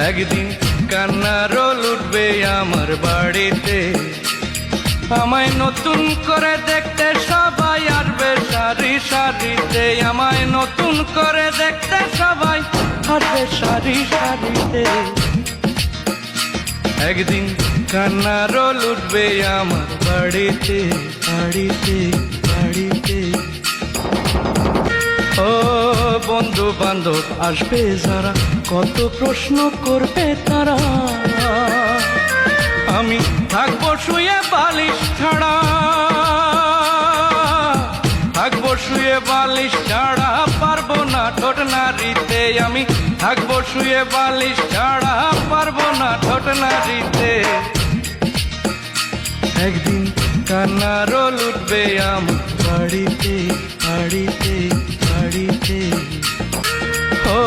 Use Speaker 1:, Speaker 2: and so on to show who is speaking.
Speaker 1: একদিন কান্নার রোল উঠবে আমার বাড়িতে, আমায় নতুন করে দেখতে সবাই আসবে সারি সারিতে, আমায় নতুন করে দেখতে সবাই আসবে সারি সারিতে। একদিন কান্নার রোল উঠবে আমার বাড়িতে, বাড়িতে বাড়িতে। ও বন্ধু বান্ধব আসবে যারা, কত প্রশ্ন করবে তারা, আমি থাকবো শুয়ে বালিশ ছাড়া, থাকবো শুয়ে বালিশ ছাড়া, পারবো না ঠোঁট নাড়িতে, আমি থাকবো শুয়ে বালিশ ছাড়া, পারবো না ঠোঁট নাড়িতে। একদিন কান্নার রোল উঠবে আমার বাড়িতে, বাড়িতে বাড়িতে। ও